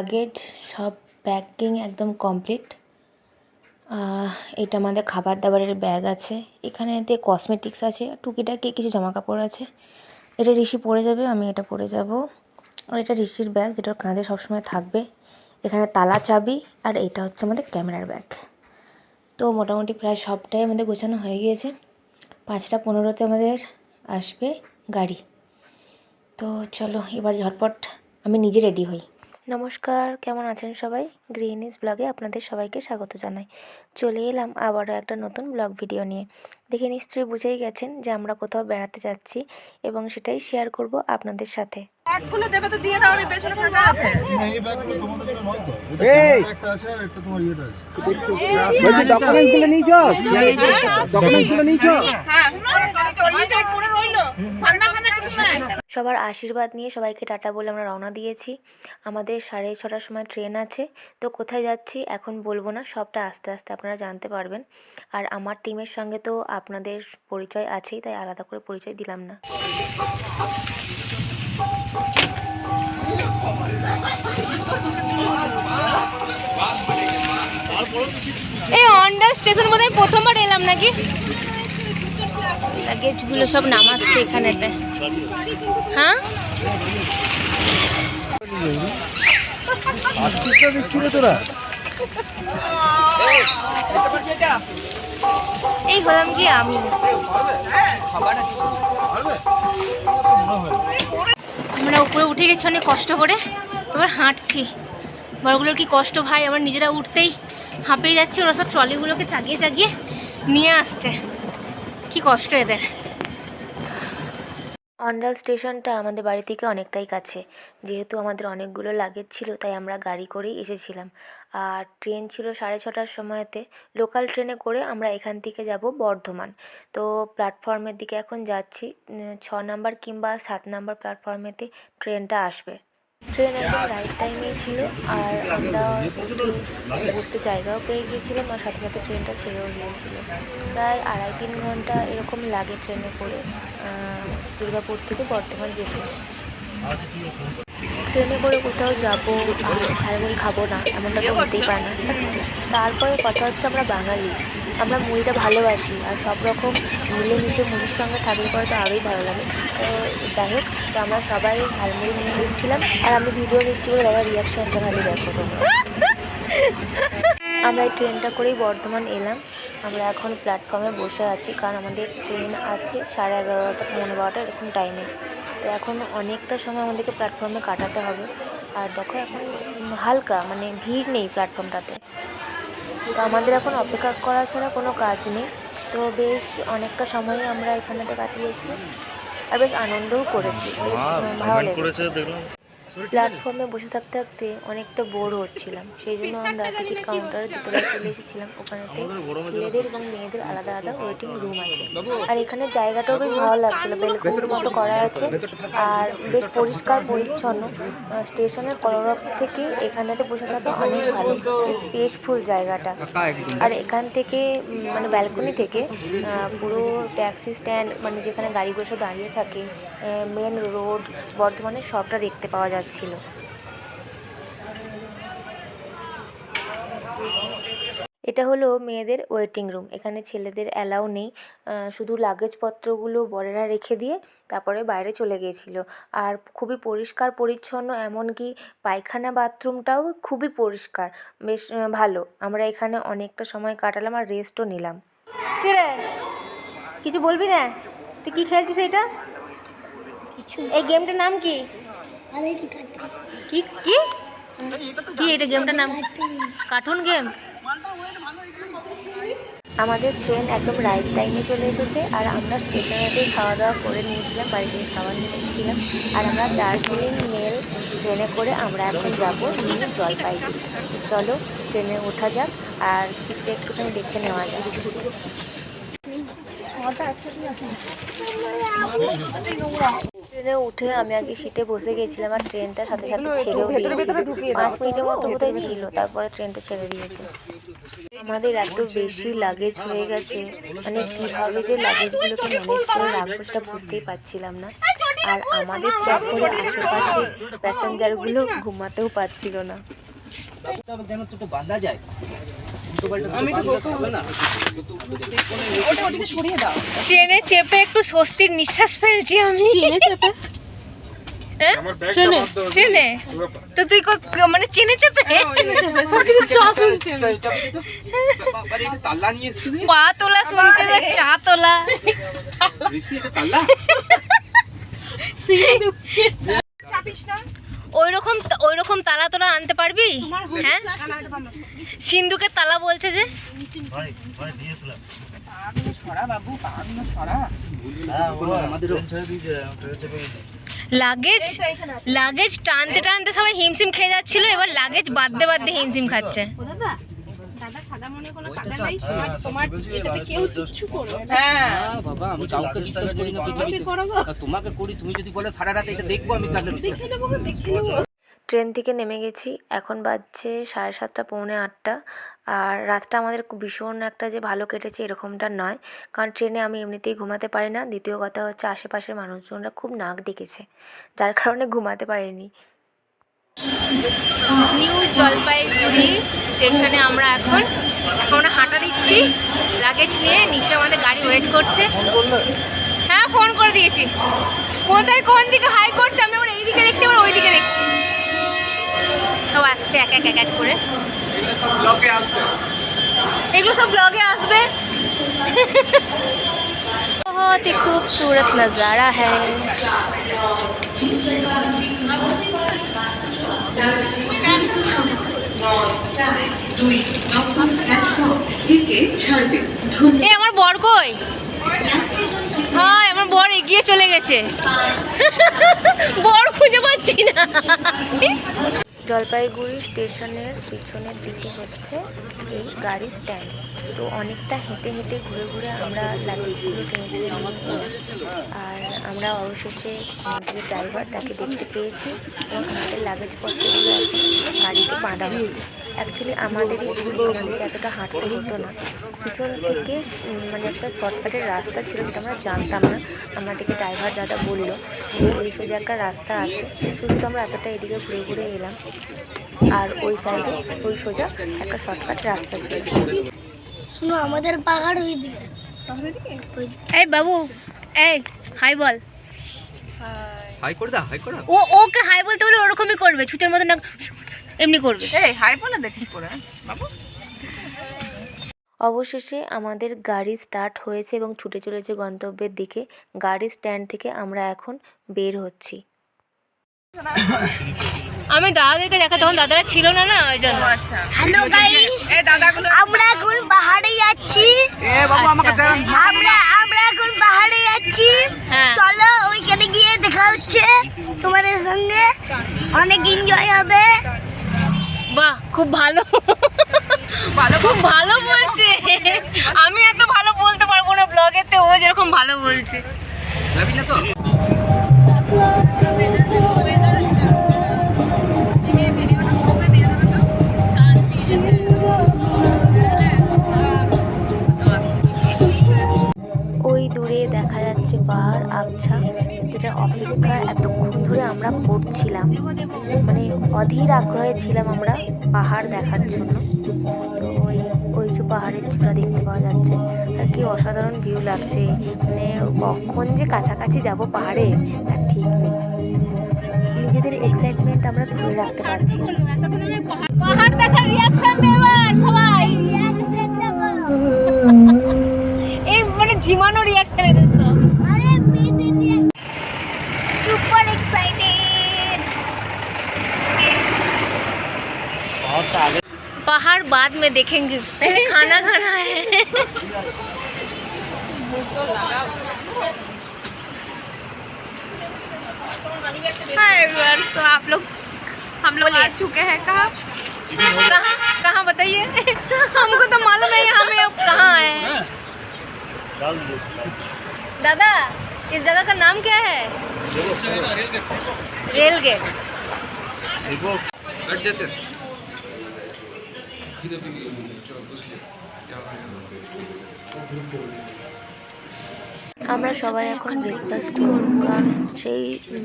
Luggage সব packing একদম complete. এটা আমাদের খাবার দাবারের ব্যাগ আছে, এখানেতে কসমেটিক্স আছে, টুকিটাকি কিছু জামা কাপড় আছে। এটা ঋষি পরে যাবে, আমি এটা পরে যাব। আর এটা ঋষির ব্যাগ, যেটা কাঁধে সবসময় থাকবে। এখানে তালা চাবি, আর এটা হচ্ছে আমাদের ক্যামেরার ব্যাগ। তো মোটামুটি প্রায় সবটাই আমাদের গোছানো হয়ে গিয়েছে। 5:15 আমাদের আসবে গাড়ি। তো চলো এবার ঝটপট আমি নিজে রেডি হই। নমস্কার, কেমন আছেন সবাই? গৃহিণীজ ব্লগে আপনাদের সবাইকে স্বাগত জানাই। চলে এলাম আবারও একটা নতুন ব্লগ ভিডিও নিয়ে। দেখে নিশ্চয়ই বুঝেই গেছেন যে আমরা কোথাও বেড়াতে যাচ্ছি এবং সেটাই শেয়ার করব আপনাদের সাথে। ব্যাগগুলো দেবে তো দিয়ে দাও, আমি পেছনে ফাঁকা আছে। না, এই ব্যাগগুলো তোমাদের জন্য নয় তো। এটা একটা আছে আর একটা তোমার ইয়েটা আছে। বলছি ডকুমেন্টসগুলো নিয়ে যাও, ডকুমেন্টসগুলো নিয়ে যাও। হ্যাঁ, ওইটা করে রইলো। ঠান্ডা ঠান্ডা কিছু নাই। সবার আশীর্বাদ নিয়ে সবাইকে টাটা বলে আমরা রওনা দিয়েছি। আমাদের 6:30টার সময় ট্রেন আছে। তো কোথায় যাচ্ছি এখন বলবো না, সবটা আস্তে আস্তে আপনারা জানতে পারবেন। আর আমার টিমের সঙ্গে তো আপনাদের পরিচয় আছেই, তাই আলাদা করে পরিচয় দিলাম না। এই অন্ডাল স্টেশন বোধহয় প্রথমবার এলাম নাকি। লাগেজগুলো সব নামাচ্ছে এখানেতে। হ্যাঁ, এই হলাম কি আমি। আমরা উপরে উঠে গেছি অনেক কষ্ট করে, এবার হাঁটছি। বড়গুলোর কি কষ্ট ভাই, আমার নিজেরা উঠতেই হাঁপিয়ে যাচ্ছে। ওরা সব ট্রলিগুলোকে চাগিয়ে চাগিয়ে নিয়ে আসছে, কি কষ্ট এদের। অন্ডাল স্টেশনটা আমাদের বাড়ি থেকে অনেকটাই কাছে। যেহেতু আমাদের অনেকগুলো লাগেজ ছিল, তাই আমরা গাড়ি করেই এসেছিলাম। আর ট্রেন ছিল 6:30টার সময়তে। লোকাল ট্রেনে করে আমরা এখান থেকে যাব বর্ধমান। তো প্ল্যাটফর্মের দিকে এখন যাচ্ছি। 6 নাম্বার কিংবা 7 নাম্বার প্ল্যাটফর্মেতে ট্রেনটা আসবে। ট্রেন একদম রাইট টাইমেই ছিল, আর আমরা উঠে বসতে জায়গাও পেয়ে গিয়েছিলাম, আর সাথে সাথে ট্রেনটা ছেড়েও দিয়েছিল। প্রায় 2.5-3 ঘন্টা এরকম লাগে ট্রেনে করে দুর্গাপুর থেকে বর্ধমান যেতে। ট্রেনে করে কোথাও যাবো আর ঝালমুড়ি খাবো না, এমনটা তো হতেই পারে না। তারপরে কথা হচ্ছে, আমরা বাঙালি, আমরা মুড়িটা ভালোবাসি, আর সব রকম মিলেমিশে মুড়ির সঙ্গে থাকলে পরে তো আরোই ভালো লাগে। তো যাই হোক, তো আমরা সবাই ঝালমুড়ি নিয়ে নিচ্ছিলাম, আর আমি ভিডিও নিচ্ছি বলে দাদা রিয়াকশনটা খালি দেখো তোমরা। আমরা এই ট্রেনটা করেই বর্ধমান এলাম। আমরা এখন প্ল্যাটফর্মে বসে আছি, কারণ আমাদের ট্রেন আছে 11:30 12:00 এরকম টাইমে। তো এখন অনেকটা সময় আমাদেরকে প্ল্যাটফর্মে কাটাতে হবে। আর দেখো এখন হালকা মানে ভিড় নেই প্ল্যাটফর্মটাতে। তো আমাদের এখন অপেক্ষা করা ছাড়া কোনো কাজ নেই। তো বেশ অনেকটা সময় আমরা এখানেতে কাটিয়েছি, আর বেশ আনন্দও করেছি, বেশ ভালো লেগেছে। প্ল্যাটফর্মে বসে থাকতে থাকতে অনেকটা বোর হচ্ছিলাম, সেই জন্য আমরা টিকিট কাউন্টারের দোতলায় চলে এসেছিলাম। ওখানেতে ছেলেদের এবং মেয়েদের আলাদা আলাদা ওয়েটিং রুম আছে। আর এখানে জায়গাটাও বেশ ভালো লাগছিলো, বেলকুনির মতো করা আছে, আর বেশ পরিষ্কার পরিচ্ছন্ন। স্টেশনের কলরব থেকে এখানেতে বসে থাকা অনেক ভালো, বেশ পিসফুল জায়গাটা। আর এখান থেকে মানে ব্যালকনি থেকে পুরো ট্যাক্সি স্ট্যান্ড, মানে যেখানে গাড়িগুলো সব দাঁড়িয়ে থাকে, মেন রোড, বর্ধমানের সবটা দেখতে পাওয়া যাচ্ছিল। এটা হলো মেয়েদের ওয়েটিং রুম। এখানে ছেলেদের অ্যালাউ নেই, শুধু লাগেজপত্রগুলো বরেরা রেখে দিয়ে তারপরে বাইরে চলে গিয়েছিল। আর খুবই পরিষ্কার পরিচ্ছন্ন, এমনকি পায়খানা বাথরুমটাও খুবই পরিষ্কার, বেশ ভালো। আমরা এখানে অনেকটা সময় কাটালাম আর রেস্টও নিলাম। কে রে, কিছু বলবি না? তুই কী খেলছিস এটা? কিছু। এই গেমটার নাম কি? কি কি কি এটা গেমটার নাম? Cartoon game. আমাদের ট্রেন একদম রাইট টাইমে চলে এসেছে, আর আমরা স্টেশনেতেই খাওয়া দাওয়া করে নিয়েছিলাম, বাড়ি থেকে খাবার নিয়ে এসেছিলাম। আর আমরা দার্জিলিং মেল ট্রেনে করে আমরা এখন যাবো নিউ জলপাইগুড়ি। চলো ট্রেনে ওঠা যাক, আর সিটটা একটুখানি দেখে নেওয়া যাক। ট্রেনে উঠে আমি আগে সিটে বসে গেছিলাম, আর ট্রেনটা সাথে সাথে ছেড়েও দিয়েছিল। 5 মিনিটের মতো বোধহয় ছিল, তারপরে ট্রেনটা ছেড়ে দিয়েছে। আমাদের এত বেশি লাগেজ হয়ে গেছে, মানে কীভাবে যে লাগেজগুলোকে ম্যানেজ করে রাখবো সেটা বুঝতেই পারছিলাম না। আর আমাদের চক্করে আশেপাশের প্যাসেঞ্জারগুলো ঘুমাতেও পাচ্ছিল না। যেন তো বাঁধা যায়, ট্রেনে চেপে একটু স্বস্তির নিঃশ্বাস ফেলছি আমি। হ্যাঁ? ট্রেনে তো তুই মানে চেনে চেপে তাল্লা নিয়ে এসছি পা তোলা শুনছে না, চা তোলা। ওইরকম তালা তোরা আনতে পারবি? হ্যাঁ, সিন্ধুকে তালা বলছে যে। লাগেজ টানতে টানতে সবাই হিমশিম খেয়ে যাচ্ছিল, এবার লাগেজ বাদতে বাদতে হিমশিম খাচ্ছে। বাবা আমি কাউকে বিশ্বাস করি না পৃথিবীতে, তোমাকে করি। তুমি যদি বলে সারা রাত এটা দেখবো, আমি তাহলে বিশ্বাস করব। ট্রেন থেকে নেমে গেছি, এখন বাজছে 7:30 পৌনে 8টা। আর রাতটা আমাদের ভীষণ একটা যে ভালো কেটেছে এরকমটা নয়, কারণ ট্রেনে আমি এমনিতেই ঘুমাতে পারি না। দ্বিতীয় কথা হচ্ছে আশেপাশের মানুষজনরা খুব নাক ডেকেছে, যার কারণে ঘুমাতে পারিনি। নিউ জলপাইগুড়ি স্টেশনে আমরা এখন হাঁটা দিচ্ছি লাগেজ নিয়ে। নিচে আমাদের গাড়ি ওয়েট করছে। হ্যাঁ, ফোন করে দিয়েছি। কোথায় কোন দিকে হাই করছে, আমি আবার এই দিকে দেখছি, আবার ওই দিকে দেখছি। সব আসছে এক এক করে। এগুলো সব ব্লগে আসবে। बहुत ही खूबसूरत नज़ारा है। এ আমার বর কই? হ্যাঁ, আমার বর এগিয়ে চলে গেছে। বর খুঁজে পাচ্ছি না। জলপাইগুড়ি স্টেশনের পিছনের দিকে হচ্ছে এই গাড়ি স্ট্যান্ড। তো অনেকটা হেঁটে হেঁটে ঘুরে ঘুরে আমরা লাগেজগুলো টেনে টেনে নিয়ে এলাম। আর আমরা অবশেষে আমাদের যে ড্রাইভার তাকে দেখতে পেয়েছি এবং আমাদের লাগেজপত্রগুলো এখন গাড়িতে বাঁধা হচ্ছে। অ্যাকচুয়ালি আমাদেরই ভুল, আমাদেরকে এতটা হাঁটতে হতো না। পিছন থেকে মানে একটা শর্টকাটের রাস্তা ছিল যেটা আমরা জানতাম না। আমাদেরকে ড্রাইভার দাদা বললো যে এই সোজা একটা রাস্তা আছে, শুধু আমরা এতটা এদিকে ঘুরে ঘুরে এলাম। আর ওই সাইডে ওই সোজা একটা শর্টকাট রাস্তা ছিল। শুনো, আমাদের পাহাড় ওই দিকে। এই বাবু, এই হাই বল। হাই করে দাও, হাই করে দাও। ওকে হাই বলতে বলে ওরকমই করবে, ছুটের মতো না, এমনি করবে। এই হাই বলে দে ঠিক করে বাবু। অবশেষে আমাদের গাড়ি স্টার্ট হয়েছে এবং ছুটে চলেছে গন্তব্যের দিকে। গাড়ি স্ট্যান্ড থেকে আমরা এখন বের হচ্ছি। আমি দাদাদেরকে দেখা, তখন দাদারা ছিল না, না ওই জন্য। আচ্ছা, হ্যালো গাইস, এই দাদাগুলো আমরা এখন পাহাড়ে যাচ্ছি। এ বাবু আমাকে দেন। আমরা এখন পাহাড়ে যাচ্ছি। হ্যাঁ। চলো ওইখানে গিয়ে দেখা হচ্ছে তোমাদের সঙ্গে, অনেক এনজয় হবে। বাহ, খুব ভালো, খুব ভালো বলছে। আমি এত ভালো বলতে পারবো না ব্লগেতে, ও যেরকম ভালো বলছে। যাবি না তো? ওই দূরে দেখা যাচ্ছে পাহাড় আবছা, যেটার অপেক্ষা এতক্ষণ ধরে আমরা করছিলাম। মানে অধীর আগ্রহে ছিলাম আমরা পাহাড় দেখার জন্য। তো ওই যে পাহাড়ের চূড়া দেখতে পাওয়া যাচ্ছে, আর কি অসাধারণ ভিউ লাগছে। মানে কখন যে কাছাকাছি যাব পাহাড়ে তার ঠিক নেই। নিজেদের এক্সাইটমেন্ট আমরা ধরে রাখতে পারছি না। পাহাড় দেখার রিয়াকশন দেবার সবাই, এই মানে ঝিমানো রিয়াকশন এদের সব। আরে সুপার এক্সাইটেড। पहाड़ बाद में देखेंगे, पहले खाना खाना है। हाय एवरीवन, तो हम लोग आ चुके हैं कहाँ कहाँ बताइए। हमको तो मालूम नहीं है हमें अब कहाँ आए हैं। दादा, इस जगह का नाम क्या है? Rail gate. আমরা সবাই এখন ব্রেকফাস্ট করব, কারণ সেই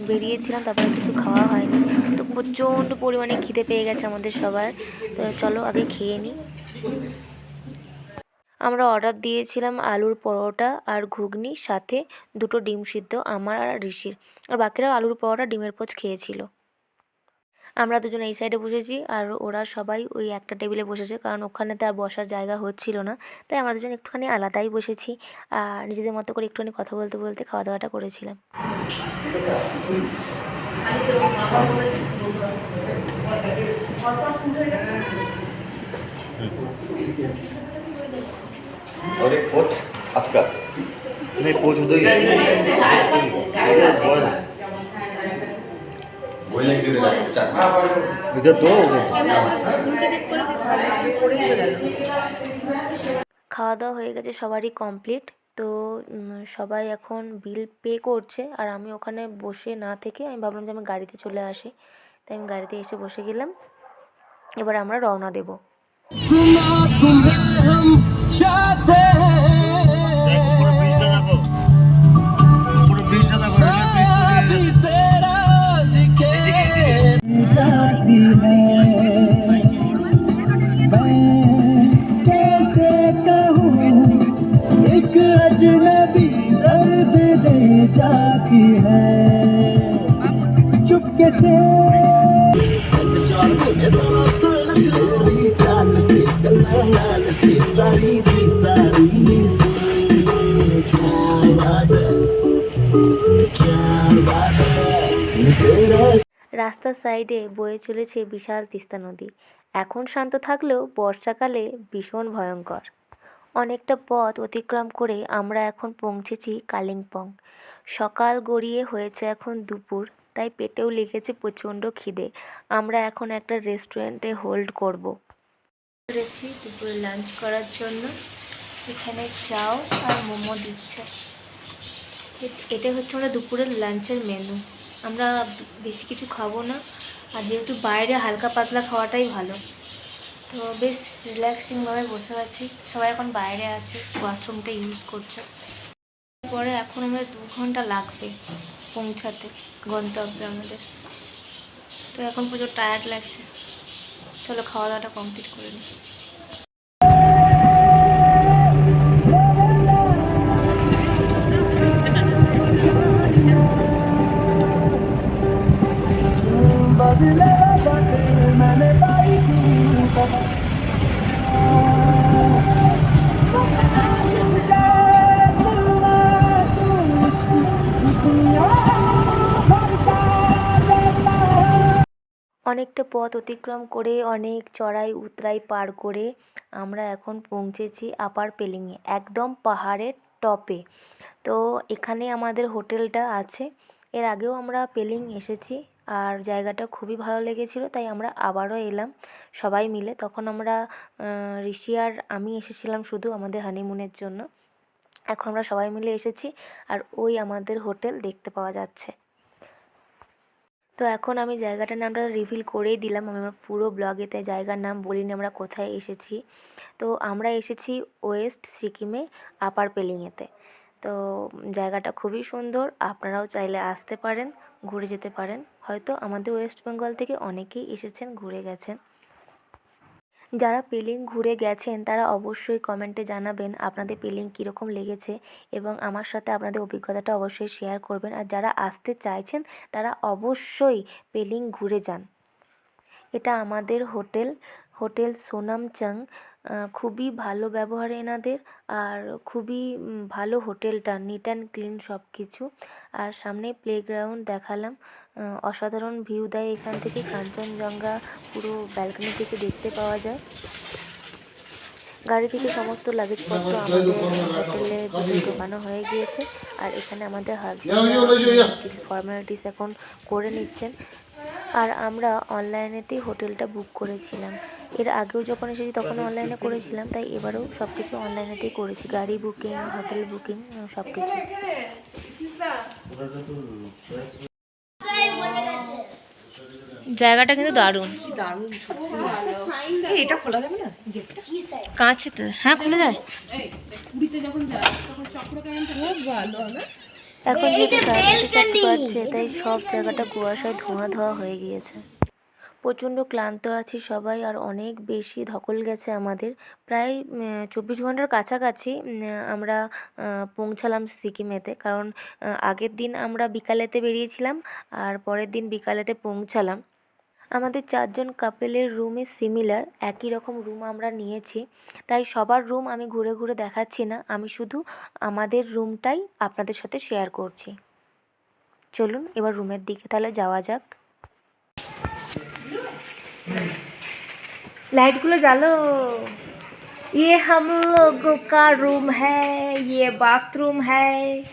বেরিয়েছিলাম, তারপরে কিছু খাওয়া হয়নি। তো প্রচণ্ড পরিমাণে খিদে পেয়ে গেছে আমাদের সবার। তো চলো আগে খেয়ে নিই। আমরা অর্ডার দিয়েছিলাম আলুর পরোটা আর ঘুগনি, সাথে 2টো ডিম সিদ্ধ, আমার আর ঋষির। আর বাকিরাও আলুর পরোটা ডিমের পোচ খেয়েছিল। আমরা দুজন এই সাইডে বসেছি আর ওরা সবাই ওই একটা টেবিলে বসেছে, কারণ ওখানেতে আর বসার জায়গা হচ্ছিল না। তাই আমরা দুজন একটুখানি আলাদাই বসেছি আর নিজেদের মতো করে একটুখানি কথা বলতে বলতে খাওয়া দাওয়াটা করেছিলাম। और एक कोच आपका नहीं कोच उधर ही वही लग दे इधर दो খাওয়া দাওয়া হয়ে গেছে, সবারই কমপ্লিট। তো সবাই এখন বিল পে করছে আর আমি ওখানে বসে না থেকে আমি ভাবলাম যে আমি গাড়িতে চলে আসি, তাই আমি গাড়িতে এসে বসে গেলাম। এবার আমরা রওনা দেব। चुपके से রাস্তার সাইডে বয়ে চলেছে বিশাল তিস্তা নদী। এখন শান্ত থাকলেও বর্ষাকালে ভীষণ ভয়ঙ্কর। অনেকটা পথ অতিক্রম করে আমরা এখন পৌঁছেছি কালিম্পং। সকাল গড়িয়ে হয়েছে এখন দুপুর, তাই পেটেও লেগেছে প্রচণ্ড খিদে। আমরা এখন একটা রেস্টুরেন্টে হোল্ড করব। এসেছি দুপুরে লাঞ্চ করার জন্য। এখানে চাও আর মোমো দিচ্ছে। এটা হচ্ছে আমাদের দুপুরের লাঞ্চের মেনু। আমরা বেশি কিছু খাবো না, আর যেহেতু বাইরে হালকা পাতলা খাওয়াটাই ভালো। তো বেশ রিল্যাক্সিংভাবে বসে আছি। সবাই এখন বাইরে আছে, ওয়াশরুমটা ইউজ করছে। পরে এখন আমাদের 2 ঘন্টা লাগবে পৌঁছাতে গন্তব্যে আমাদের। তো এখন প্রচুর টায়ার্ড লাগছে। চলো খাওয়া দাওয়াটা কমপ্লিট করে নিই। অনেকটা পথ অতিক্রম করে, অনেক চড়াই উতরাই পার করে আমরা এখন পৌঁছেছি আপার পেলিংয়ে, একদম পাহাড়ের টপে। তো এখানে আমাদের হোটেলটা আছে। এর আগেও আমরা পেলিং এসেছি আর জায়গাটা খুবই ভালো লেগেছিলো, তাই আমরা আবারও এলাম সবাই মিলে। তখন আমরা ঋষি আর আমি এসেছিলাম শুধু আমাদের হানিমুনের জন্য। এখন আমরা সবাই মিলে এসেছি আর ওই আমাদের হোটেল দেখতে পাওয়া যাচ্ছে। তো এখন আমি জায়গাটার নামটা রিভিল করেই দিলাম, আমি আমার পুরো ব্লগেতে জায়গার নাম বলিনি আমরা কোথায় এসেছি। তো আমরা এসেছি ওয়েস্ট সিকিমে আপার পেলিংয়েতে। তো জায়গাটা খুবই সুন্দর, আপনারাও চাইলে আসতে পারেন, ঘুরে যেতে পারেন। হয়তো আমাদের ওয়েস্ট বেঙ্গল থেকে অনেকেই এসেছেন, ঘুরে গেছেন। যারা পেলিং ঘুরে গেছেন তারা অবশ্যই কমেন্টে জানাবেন আপনাদের পেলিং কীরকম লেগেছে, এবং আমার সাথে আপনাদের অভিজ্ঞতাটা অবশ্যই শেয়ার করবেন। আর যারা আসতে চাইছেন তারা অবশ্যই পেলিং ঘুরে যান। এটা আমাদের হোটেল সোনামচাং। খুবই ভালো ব্যবহার এনাদের, আর খুবই ভালো হোটেলটা, নিট অ্যান্ড ক্লিন সব কিছু। আর সামনে প্লেগ্রাউন্ড দেখালাম, অসাধারণ ভিউ দেয় এখান থেকে, কাঞ্চনজঙ্ঘা পুরো ব্যালকনি থেকে দেখতে পাওয়া যায়। গাড়ি থেকে সমস্ত লাগেজপত্র আমাদের হোটেলে ভিতরে ঢোকানো হয়ে গিয়েছে, আর এখানে আমাদের হাজব্যান্ড কিছু ফর্মালিটিস এখন করে নিচ্ছেন। আর আমরা অনলাইনেতেই হোটেলটা বুক করেছিলাম। এর আগেও যখন এসেছি তখন অনলাইনে করেছিলাম, তাই এবারেও সব কিছু অনলাইনেতেই করেছি, গাড়ি বুকিং, হোটেল বুকিং, সব কিছু। জায়গাটা কিন্তু দারুণ। এটা খোলা যাবে না? কাঁচে তো, হ্যাঁ খুলে যায়। এখন যেহেতু 4:30 বাজছে তাই সব জায়গাটা কুয়াশায় ধোঁয়া ধোঁয়া হয়ে গিয়েছে। প্রচণ্ড ক্লান্ত আছি সবাই, আর অনেক বেশি ধকল গেছে আমাদের। প্রায় 24 ঘন্টার কাছাকাছি আমরা পৌঁছালাম সিকিমেতে, কারণ আগের দিন আমরা বিকালেতে বেরিয়েছিলাম আর পরের দিন বিকালেতে পৌঁছালাম। আমাদের 4 জন কাপেলের রুমে সিমিলার একই রকম রুম আমরা নিয়েছি, তাই সবার রুম আমি ঘুরে ঘুরে দেখাচ্ছি না, আমি শুধু আমাদের রুমটাই আপনাদের সাথে শেয়ার করছি। চলুন এবার রুমের দিকে তাহলে যাওয়া যাক। लाइटগুলো জ্বালো। ये हम लोगों का रूम है, ये बाथरूम है,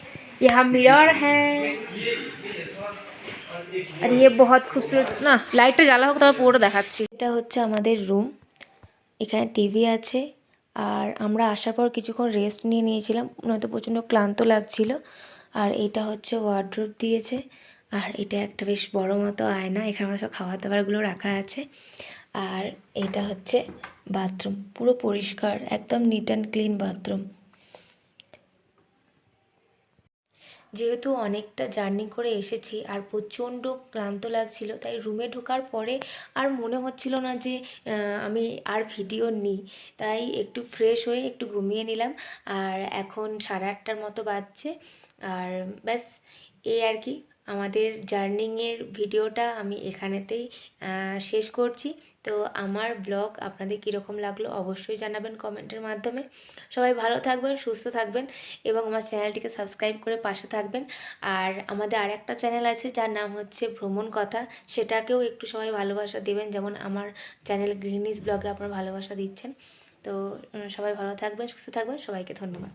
यहाँ मिरर है, আর ये बहुत खूबसूरत না। লাইটটা জ্বালা হোক তবে পুরোটা দেখাচ্ছি। এটা হচ্ছে আমাদের রুম, এখানে টিভি আছে। আর আমরা আসার পর কিছুক্ষণ রেস্ট নিয়ে নিয়েছিলাম, নয়তো প্রচণ্ড ক্লান্ত লাগছিল। আর এটা হচ্ছে ওয়ার্ড্রোব দিয়েছে, আর এটা একটা বেশ বড় মতো আয়না, এখানে আমার সব খাবার দাবারগুলো রাখা আছে। আর এটা হচ্ছে বাথরুম, পুরো পরিষ্কার, একদম নিট অ্যান্ড ক্লিন বাথরুম। যেহেতু অনেকটা জার্নি করে এসেছি আর প্রচণ্ড ক্লান্ত লাগছিল, তাই রুমে ঢোকার পরে আর মনে হচ্ছিল না যে আমি আর ভিডিও নিই, তাই একটু ফ্রেশ হয়ে একটু ঘুমিয়ে নিলাম। আর এখন 8:30টার মতো বাজছে, আর ব্যাস এই আর কি। আমাদের জার্নিংয়ের ভিডিওটা আমি এখানেতেই শেষ করছি। তো আমার ব্লগ আপনাদের কীরকম লাগলো অবশ্যই জানাবেন কমেন্টের মাধ্যমে। সবাই ভালো থাকবেন, সুস্থ থাকবেন এবং আমার চ্যানেলটিকে সাবস্ক্রাইব করে পাশে থাকবেন। আর আমাদের আরেকটা চ্যানেল আছে যার নাম হচ্ছে ভ্রমণ কথা, সেটাকেও একটু সবাই ভালোবাসা দেবেন, যেমন আমার চ্যানেল গ্রিনিস ব্লগে আপনারা ভালোবাসা দিচ্ছেন। তো সবাই ভালো থাকবেন, সুস্থ থাকবেন, সবাইকে ধন্যবাদ।